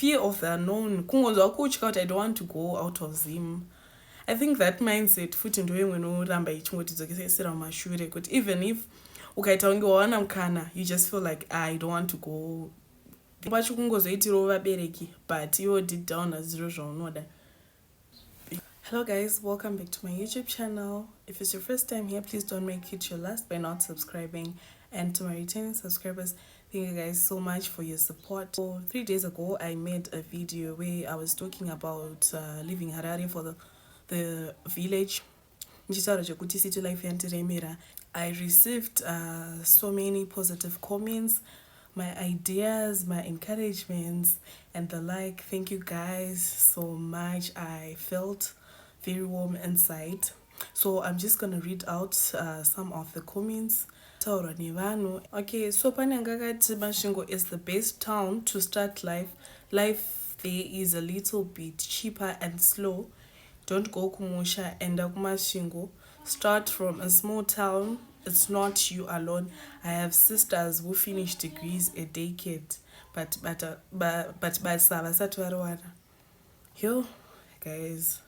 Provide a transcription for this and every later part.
fear of the unknown. Kungonzwa kutya kuti I don't want to go out of Zim. I think that mindset futhi ndo imwe inoramba ichingotidzokeresera mumashure kuti even if ukaita kunge wawana mukana you just feel like I don't want to go. Pacho kungozoitirawo vabereki but iwo deep down hazviro zvaunoda. Hello guys, welcome back to my YouTube channel. If it's your first time here, please don't make it your last by not subscribing. And to my returning subscribers, thank you guys so much for your support. So 3 days ago, I made a video where I was talking about leaving Harare for the village. I received so many positive comments, my ideas, my encouragements, and the like. Thank you guys so much. I felt very warm inside. So I'm just gonna read out some of the comments. Okay, so Panangakati Masvingo is the best town to start life. Life there is a little bit cheaper and slow. Don't go Kumusha and Masvingo. Start from a small town. It's not you alone. I have sisters who finish degrees a decade, but Yo, guys,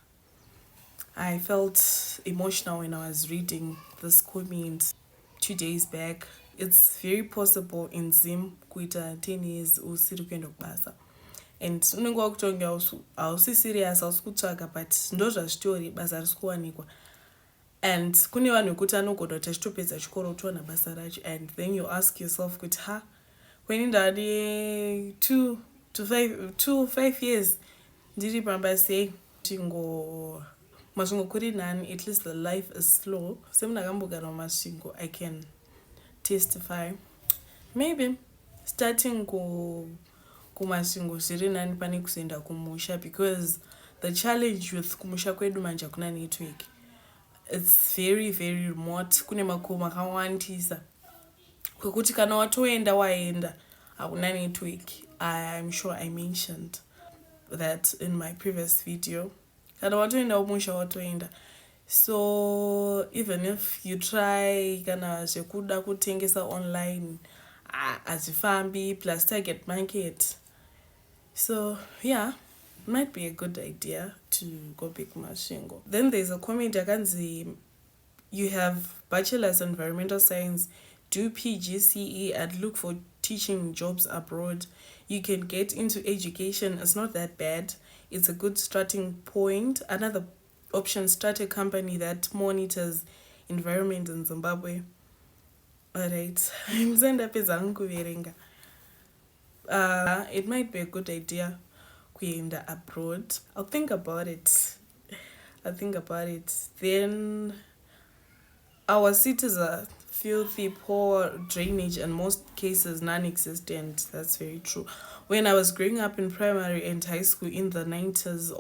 I felt emotional when I was reading this comment 2 days back. It's very possible in Zim kuita 10 years usiri kuenda kubasa. And unenge wakutonga hausi serious hausi but ndo zvazvitori basa risikuwanikwa. And kune vanhu vekuti anogona kuti achitopedza chikoro utowana basa racho, and then you ask yourself kuti kweni ndari 2 to 5 years ndiri pamba sei Masvingo kuri nani, at least the life is slow. Semunhu akambogara mumasvingo, I can testify. Maybe starting kumasvingo zviri nani pane kuzoenda kumusha, because the challenge with kumusha kwedu manje hakuna network. It's very very remote. Kune makomo akawandisa kwekuti kana watoenda waenda hakuna network. I'm sure I mentioned that in my previous video. Kana watoenda umusha watoenda. So even if you try kana zvekuda kutengesa online hazvifambi, plus target market. So yeah, might be a good idea to go back Masvingo. Then there's a comment akanzi, you have bachelor's in environmental science, do PGCE and look for teaching jobs abroad. You can get into education. It's not that bad. It's a good starting point. Another option, start a company that monitors environment in Zimbabwe. Alright. It might be a good idea kuenda abroad. I'll think about it. Then our cities are filthy, poor drainage, and most cases non-existent. That's very true. When I was growing up in primary and high school in the 90s,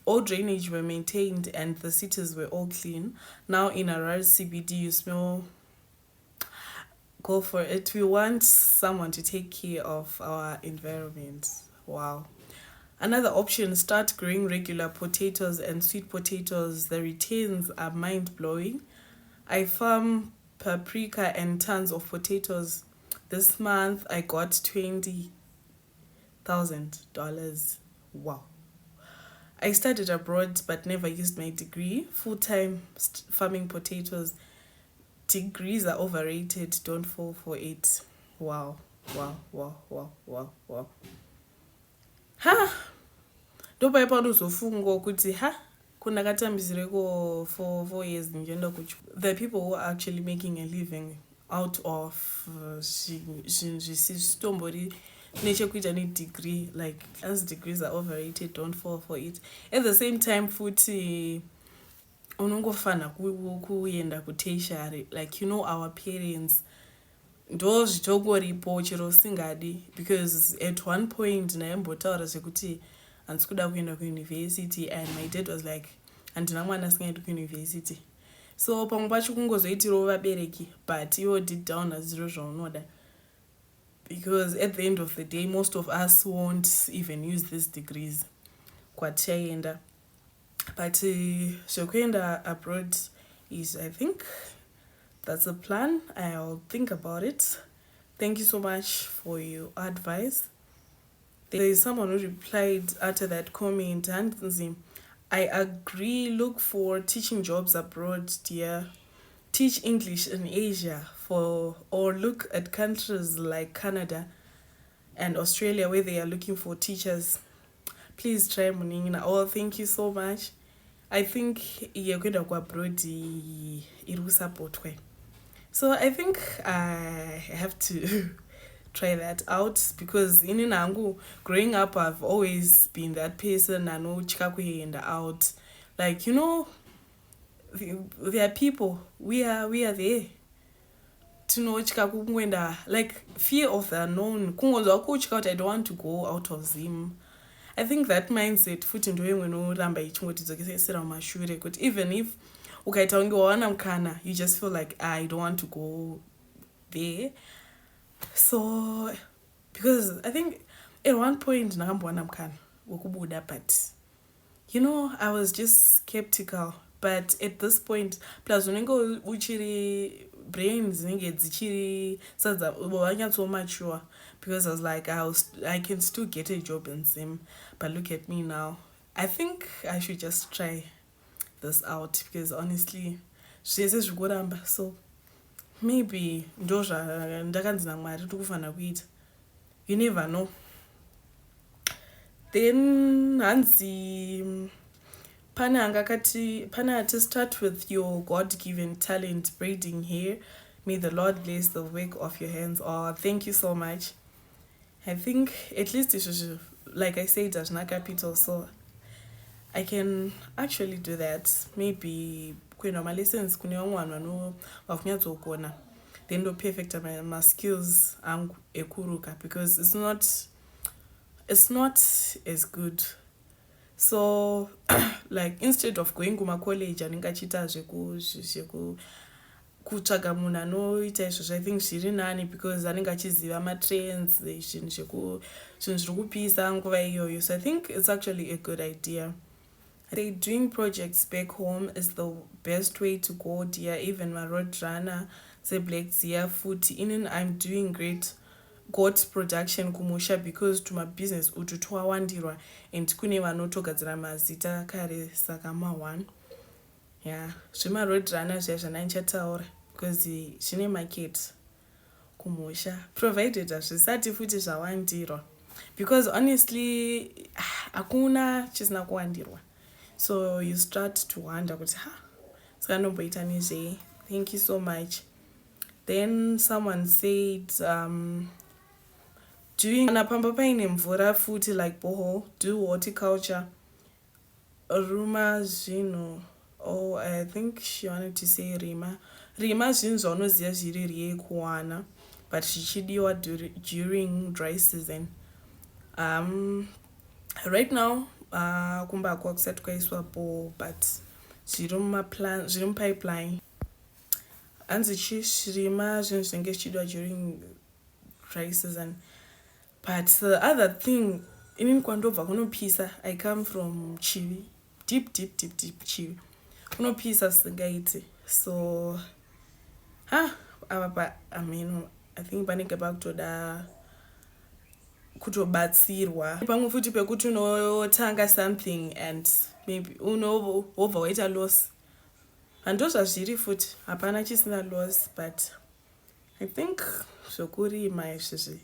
all drainage were maintained and the cities were all clean. Now in Harare CBD, you smell. Go for it. We want someone to take care of our environment. Wow. Another option, start growing regular potatoes and sweet potatoes. The returns are mind-blowing. I farm paprika and tons of potatoes. This month I got $20,000. Wow. I studied abroad but never used my degree. Full-time farming potatoes. Degrees are overrated. Don't fall for it. Wow. Ndopaipa ndozofungwa kuti kundakatambizireko for 4 years ndichienda kuchikoro. The people who are actually making a living out of zvisistombori nechekuita nedegree, like as degrees are overrated, don't fall for it. At the same time futi unongofana kuenda kutertiary, like our parents ndo zvitongoripo chero usingadi, because at one point ndaimbotaura zvekuti handisi kuda kuenda kuuniversity, and my dad was like handina mwana asingaendi kuuniversity. So pamwe pacho kungozoitirawo vabereki, but iwo deep down hazviro zvaunoda, because at the end of the day most of us won't even use these degrees kwatichaenda. But zvekuenda abroad is, I think that's a plan. I'll think about it. Thank you so much for your advice. There is someone who replied after that comment, Hanzi, I agree, look for teaching jobs abroad, dear. Teach English in Asia or look at countries like Canada and Australia where they are looking for teachers. Please try Muningina. Oh, thank you so much. I think yekuenda abroad iri supportwe. So I think I have to try that out because in Nangu, growing up, I've always been that person. I know chikakwe and out. Like, you know, there are people, we are there to know chikakungwenda, like fear of the unknown. Kungonzwa kuchika out, I don't want to go out of Zim. I think that mindset futhi ndo yemwe noramba ichingotidzokeseresera mumashure kuti even if ukaita unge wawana mukana, you just feel like I don't want to go there. So because I think at one point ndakambowana mukana wekubuda, but you know, I was just skeptical. But at this point, plus unenge uchiri brains zinenge dzichiri sadza wanyatso mature, because I was like I can still get a job in Zim. But look at me now. I think I should just try this out because honestly zvese zvikuramba, so maybe ndozva ndakanzi naMwari tikufana kuita. You never know. Then hanzi pana to start with your God-given talent, braiding hair. May the Lord bless the work of your hands. Oh, thank you so much. I think at least it should, like I said, there's no capital, so I can actually do that. Maybe kuna my lessons kuna one no wakunyadzokona. Then do perfect my skills ekuruka because it's not as good. So like instead of going kuma college aningachita zveku kutsvaga munhu anoita izvozvo, I think zviri nani because anenge achiziva matrends zvinhu zviri kupisa nguva iyoyo. So I think it's actually a good idea. I think doing projects back home is the best way to go, dear. Even my roadrunner Black Zia futhi inin I'm doing great. Got production kumusha because to my business utu twawandirwa and kune vanotogadzira mazita kare saka ma1. Yeah, zvima roadrunner zvananchataura because zvine market kumusha provided hazvisati futi zvawandirwa because honestly hakuna chisina kuwandirwa. So you start to wonder kuti saka nomboita nezvei. Thank you so much. Then someone said doing pamba paine mvura futi like boho, do horticulture. Ruma zvino. Oh, I think she wanted to say rima zvinhu zvaunoziva zviri riye kuwana but zvichidiwa during dry season. Right now kumba kwakusati kwaiswa ball but zviri mupipeline. Hanzi chirima zvinhu zvinenge zvichidiwa during dry season. But the other thing, inini kwandobva kunopisa, I come from Chivi, deep Chivi. Kunopisa singaiti. So I mean, I think panenge pakutoda kutobatsirwa. Pamwe futi pekuti unotanga something and maybe wobva waita loss. Handozva zviri futi, hapana chisina loss, but I think zvokurima izvizvi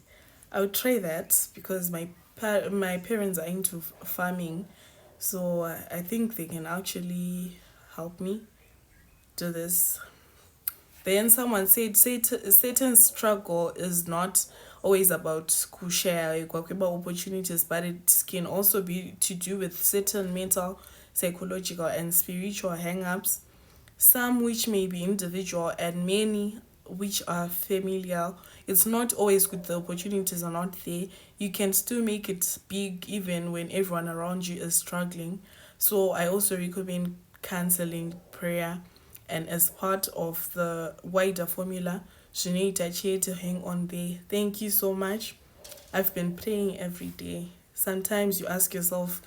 I would try that because my parents are into farming, so I think they can actually help me do this. Then someone said Satan's struggle is not always about kushare opportunities, but it can also be to do with certain mental, psychological, and spiritual hang-ups, some which may be individual and many which are familial. It's not always good, the opportunities are not there. You can still make it big even when everyone around you is struggling. So I also recommend counseling, prayer, and as part of the wider formula, Sinead here to hang on there. Thank you so much. I've been praying every day. Sometimes you ask yourself,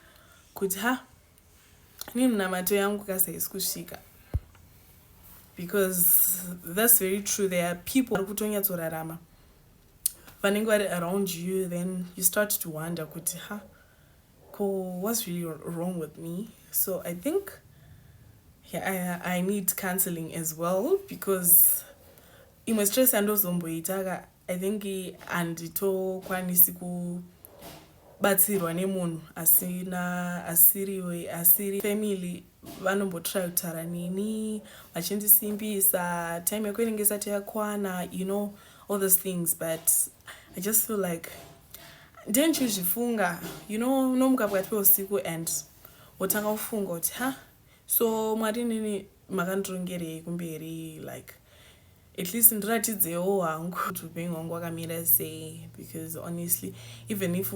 because that's very true. There are people who don't rarama. vanenge vari around you, then you start to wonder kuti what's really wrong with me. So I think I need counseling as well, because imwe stress yandozomboita I think handitokwanisi kubatsirwa nemunhu asiri family. Vanombotry kutaura neni vachindisimbisa, time yekuverenga isati yakwana, all those things. But I just feel like didn't uzvifunga, unomuka pakati peusiku and wotanga kufunga kuti so mwari nini makandirongerei kumberi, like at least ndiratidzewo hangu kuti upenyu hwangu wakamira sei. Because honestly, even if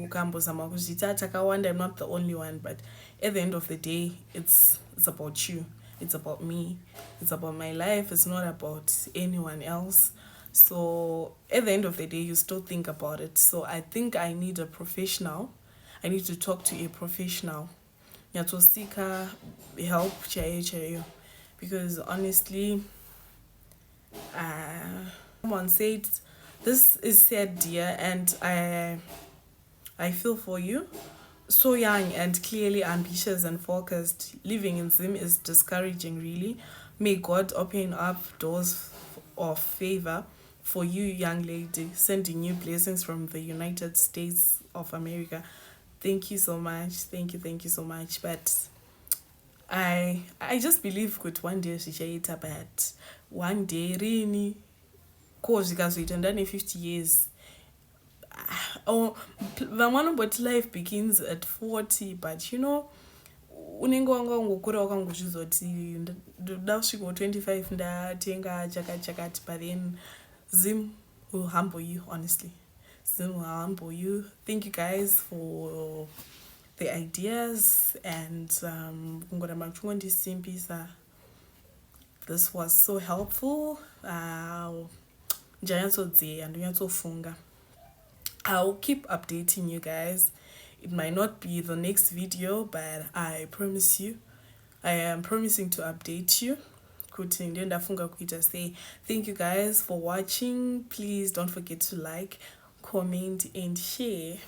ukambozama kuzviita takawanda, I'm not the only one, but at the end of the day, it's about you, it's about me, it's about my life, it's not about anyone else. So at the end of the day, you still think about it. So I think I need a professional. I need to talk to a professional. Nyatosika help chaiyo. Because honestly, someone said, this is sad, dear, and I feel for you. So young and clearly ambitious and focused, living in Zim is discouraging, really. May God open up doors of favor for you, young lady, sending you blessings from the United States of America. Thank you so much. Thank you so much. But I just believe that one day zvichaita, but one day rini ko zvikazoita ndane 50 years. Vamwe but life begins at 40, but unenge wanga ngokura wakangozvizoti ndoda kusvika 25 ndatenga chakati, but then Zim will humble you, honestly. Zim will humble you. Thank you guys for the ideas and this was so helpful. I'll keep updating you guys. It might not be the next video, but I promise you, I am promising to update you. Say thank you guys for watching. Please don't forget to like, comment and share.